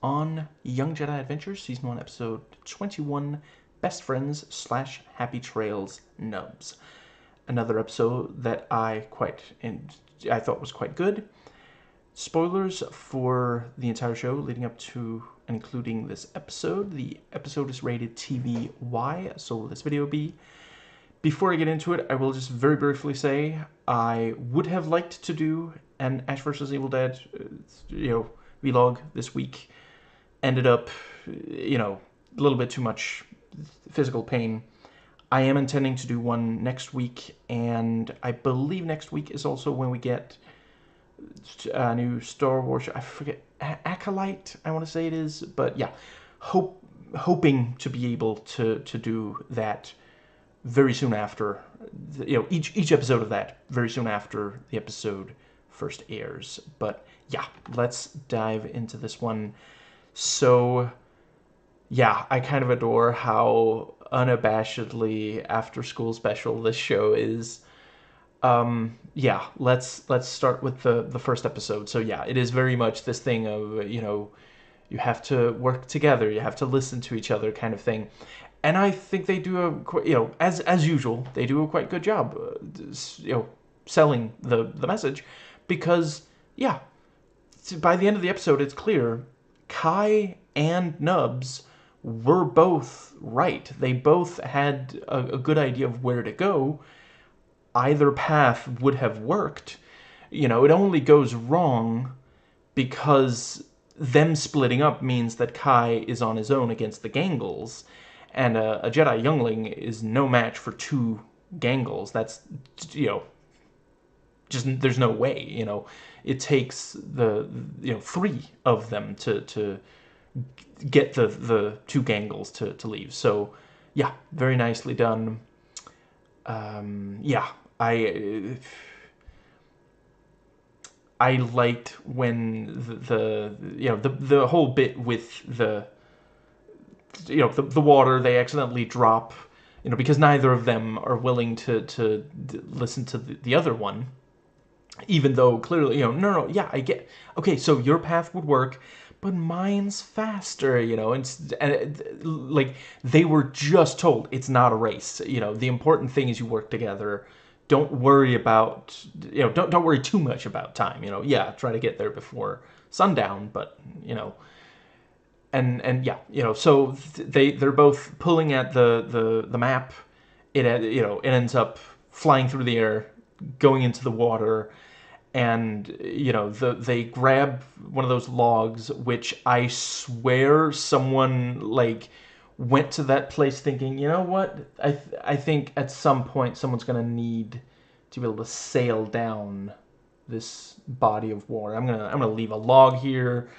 on Young Jedi Adventures, Season 1, Episode 21, Best Friends / Happy Trails Nubs. Another episode that I thought was quite good. Spoilers for the entire show leading up to and including this episode. The episode is rated TV-Y, so will this video be. Before I get into it, I will just very briefly say I would have liked to do an Ash vs. Evil Dead, vlog this week. Ended up, a little bit too much physical pain. I am intending to do one next week, and I believe next week is also when we get a new Star Wars, I forget, Acolyte, I want to say it is, but yeah, hoping to be able to do that very soon after, each episode of that very soon after the episode first airs. But yeah, let's dive into this one. So yeah, I kind of adore how unabashedly after school special this show is. Yeah, let's start with the first episode. So yeah, it is very much this thing of, you have to work together, you have to listen to each other kind of thing. And I think they do as usual, they do a quite good job, selling the message, because yeah, by the end of the episode, it's clear Kai and Nubs were both right. They both had a good idea of where to go. Either path would have worked. It only goes wrong because them splitting up means that Kai is on his own against the Gangles, and a Jedi youngling is no match for two Gangles. That's, just there's no way. It takes the three of them to get the two Gangles to leave. So yeah, very nicely done. Yeah, I liked when the whole bit with the water they accidentally drop, because neither of them are willing to listen to the other one, even though clearly, no, yeah, I get, okay, so your path would work, but mine's faster, and like, they were just told it's not a race. The important thing is you work together. Don't worry about, don't worry too much about time. Yeah, try to get there before sundown, but and yeah, so they're both pulling at the map. It it ends up flying through the air, going into the water. And, they grab one of those logs, which I swear someone, went to that place thinking, you know what? I think at some point someone's going to need to be able to sail down this body of water. I'm gonna leave a log here,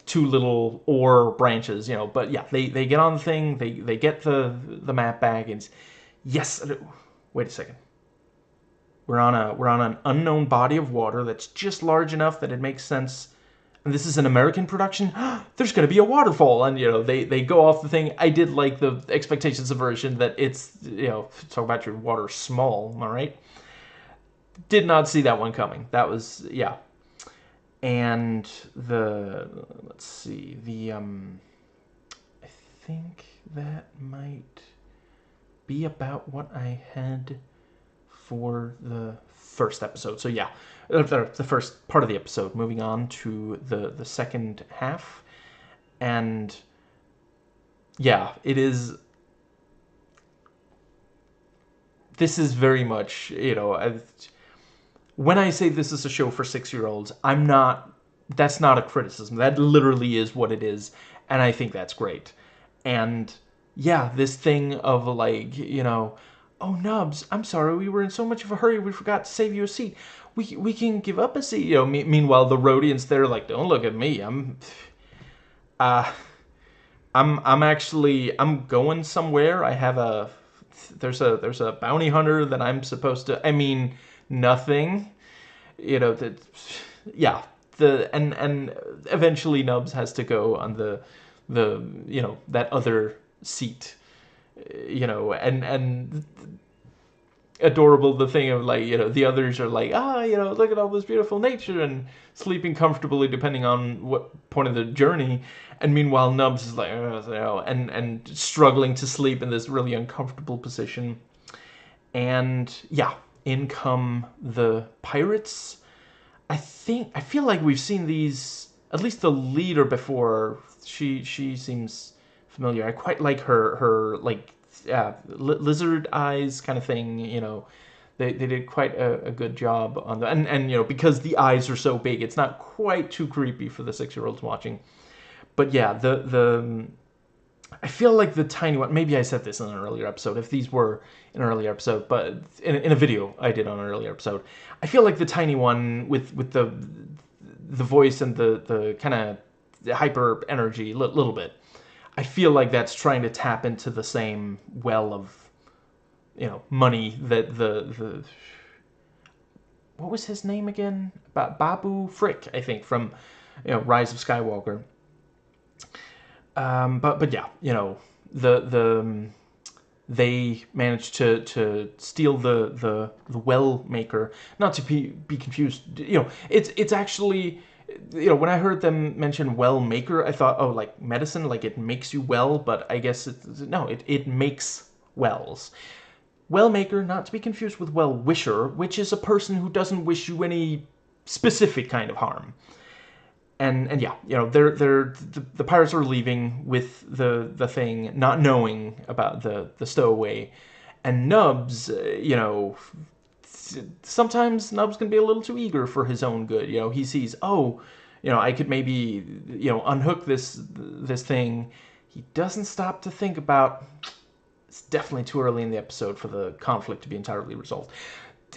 two little oar branches, But yeah, they get on the thing, they get the map back, and yes. Wait a second. We're on an unknown body of water that's just large enough that it makes sense. And this is an American production. There's going to be a waterfall, and they go off the thing. I did like the expectations aversion that it's talk about your water small. All right, did not see that one coming. That was yeah. And let's see, I think that might be about what I had for the first episode. So yeah, the first part of the episode. Moving on to the second half, and yeah, this is very much, when I say this is a show for 6-year-olds, that's not a criticism. That literally is what it is, and I think that's great. And yeah, this thing of oh, Nubs, I'm sorry, we were in so much of a hurry, we forgot to save you a seat. We can give up a seat. Meanwhile, the Rhodians, they're like, don't look at me. I'm going somewhere. I have there's a bounty hunter that I'm supposed to, nothing. Yeah, and eventually Nubs has to go on the that other seat. And adorable, the thing of like, the others are like, look at all this beautiful nature and sleeping comfortably depending on what point of the journey, and meanwhile Nubs is like, and struggling to sleep in this really uncomfortable position. And yeah, in come the pirates. I feel like we've seen these, at least the leader before. She seems familiar. I quite like her like lizard eyes kind of thing. They did quite a good job on that, and because the eyes are so big, it's not quite too creepy for the 6-year-olds watching. But yeah, the I feel like the tiny one. Maybe I said this in an earlier episode. If these were in an earlier episode, but in a video I did on an earlier episode, I feel like the tiny one with the voice and the kind of hyper energy, little bit. I feel like that's trying to tap into the same well of money that the what was his name again? Babu Frick, I think, from Rise of Skywalker. But yeah, they managed to steal the well maker. Not to be confused, it's actually, when I heard them mention well maker, I thought, oh, like medicine, like it makes you well, but I guess it makes wells. Well maker, not to be confused with well wisher, which is a person who doesn't wish you any specific kind of harm. And yeah, the pirates are leaving with the thing, not knowing about the stowaway, and Nubs, sometimes Nubs can be a little too eager for his own good. He sees, oh, I could maybe unhook this thing. He doesn't stop to think about. It's definitely too early in the episode for the conflict to be entirely resolved.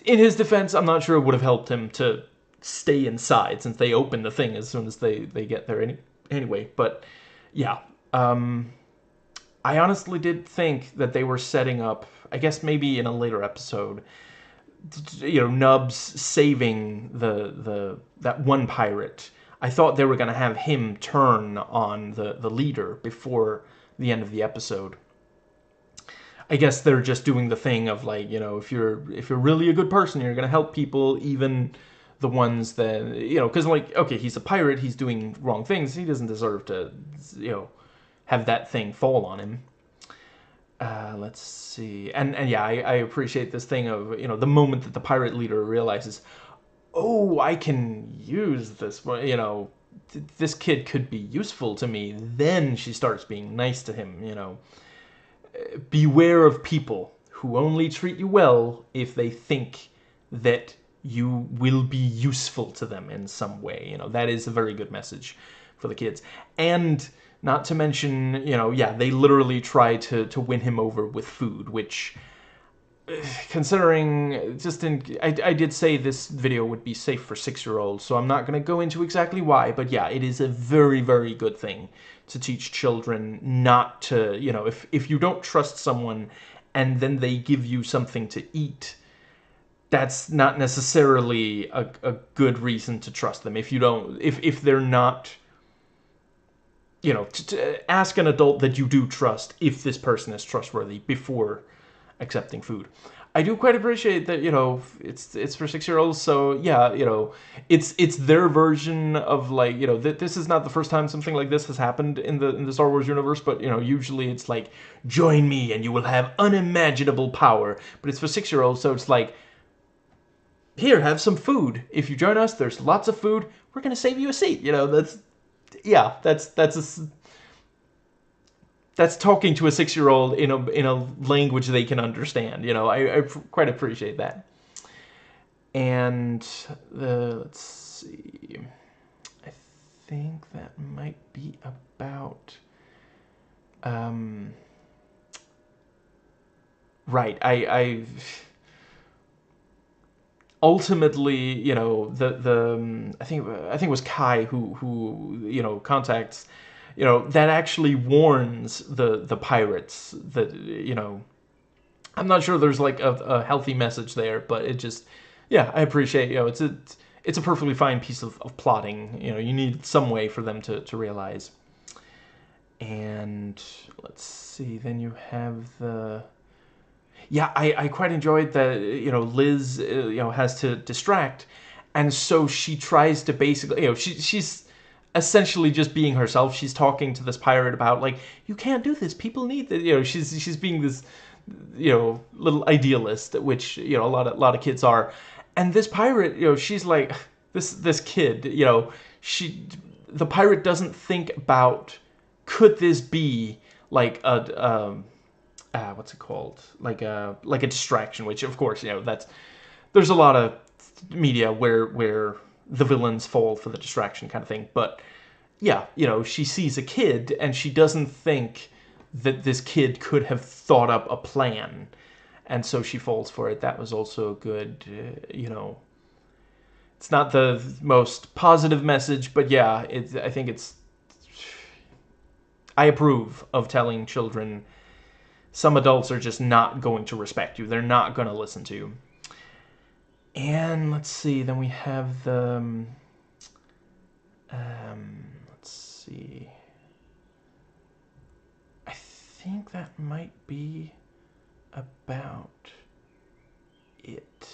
In his defense, I'm not sure it would have helped him to stay inside, since they open the thing as soon as they get there anyway. But yeah, I honestly did think that they were setting up, I guess maybe in a later episode, Nubs saving that one pirate. I thought they were going to have him turn on the leader before the end of the episode. I guess they're just doing the thing of like, if you're really a good person, you're going to help people, even the ones that, because like, okay, he's a pirate, he's doing wrong things, he doesn't deserve to, have that thing fall on him. Let's see, and yeah, I appreciate this thing of, the moment that the pirate leader realizes, oh, I can use this, this kid could be useful to me, then she starts being nice to him. Beware of people who only treat you well if they think that you will be useful to them in some way. That is a very good message for the kids. And not to mention, yeah, they literally try to win him over with food, which, considering, I did say this video would be safe for 6-year-olds, so I'm not going to go into exactly why, but yeah, it is a very, very good thing to teach children not to, if you don't trust someone and then they give you something to eat, that's not necessarily a good reason to trust them. If they're not, to ask an adult that you do trust if this person is trustworthy before accepting food. I do quite appreciate that, it's for 6-year-olds, so yeah, it's their version of like, this is not the first time something like this has happened in the Star Wars universe, but usually it's like, join me and you will have unimaginable power. But it's for 6-year-olds, so it's like, here, have some food. If you join us, there's lots of food. We're gonna save you a seat. That's talking to a 6-year-old in a language they can understand. I quite appreciate that. And let's see. I think that might be about. Right. I ultimately, I think it was Kai who contacts, that actually warns the pirates that, I'm not sure there's like a healthy message there, but it just, yeah, I appreciate, it's a perfectly fine piece of plotting. You need some way for them to realize. And let's see, then you have Yeah, I quite enjoyed that, Liz, has to distract, and so she tries to basically, she's essentially just being herself. She's talking to this pirate about, like, you can't do this, people need this, she's being this, little idealist, which, a lot of kids are. And this pirate, she's like, this kid, she the pirate doesn't think about, could this be like what's it called? Like a distraction, which of course, that's, there's a lot of media where the villains fall for the distraction kind of thing. But yeah, she sees a kid and she doesn't think that this kid could have thought up a plan, and so she falls for it. That was also good. It's not the most positive message, but yeah, I think it's. I approve of telling children some adults are just not going to respect you. They're not going to listen to you. And let's see, then we have the, let's see. I think that might be about it.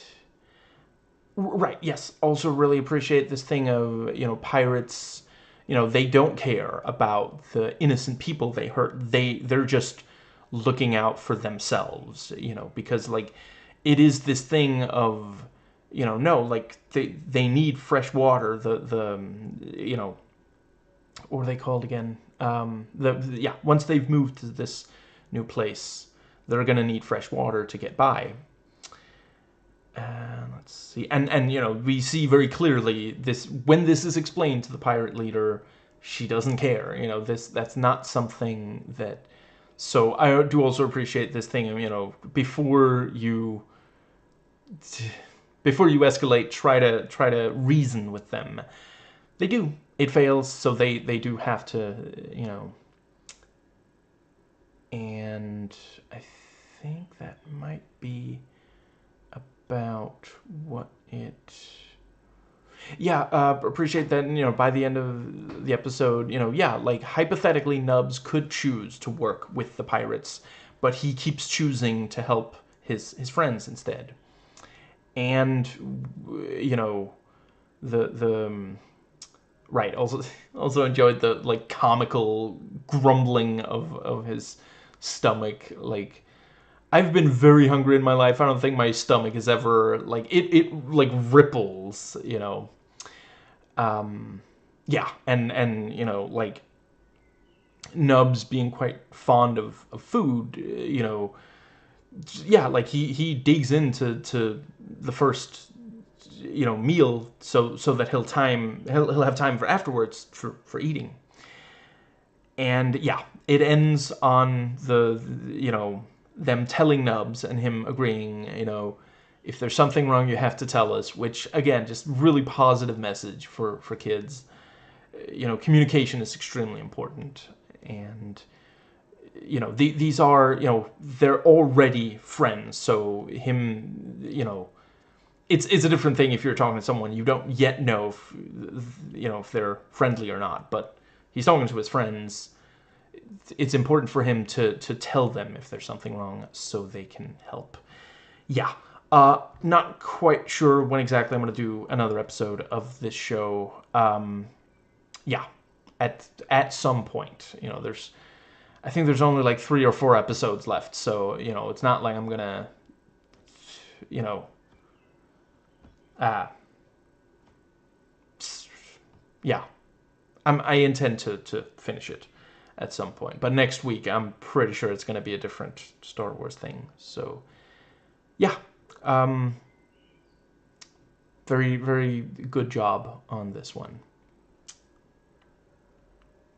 Right, yes. Also really appreciate this thing of, pirates, they don't care about the innocent people they hurt. They're just looking out for themselves, because, like, it is this thing of, no, like, they need fresh water. What are they called again? Yeah, once they've moved to this new place, they're gonna need fresh water to get by. Let's see, and we see very clearly this when this is explained to the pirate leader, she doesn't care. That's not something that. So I do also appreciate this thing of, before you escalate, try to reason with them. They do. It fails, so they do have to, And I think that might be about what it. Yeah, appreciate that. By the end of the episode, yeah, like, hypothetically, Nubs could choose to work with the pirates, but he keeps choosing to help his friends instead. And the right, also enjoyed the, like, comical grumbling of his stomach. Like, I've been very hungry in my life. I don't think my stomach is ever, like, it like ripples, yeah, and like, Nubs being quite fond of food, yeah, like, he digs into the first, meal, so that he'll have time for afterwards for eating. And yeah, it ends on them telling Nubs and him agreeing, if there's something wrong, you have to tell us, which, again, just really positive message for kids. Communication is extremely important. And, these are, they're already friends. So him, it's a different thing if you're talking to someone you don't yet know if they're friendly or not. But he's talking to his friends. It's important for him to tell them if there's something wrong so they can help. Yeah. Not quite sure when exactly I'm going to do another episode of this show. Yeah. At some point. I think there's only like 3 or 4 episodes left, so, it's not like I'm going to, yeah. I intend to finish it at some point. But next week, I'm pretty sure it's going to be a different Star Wars thing. So, yeah. Very, very good job on this one.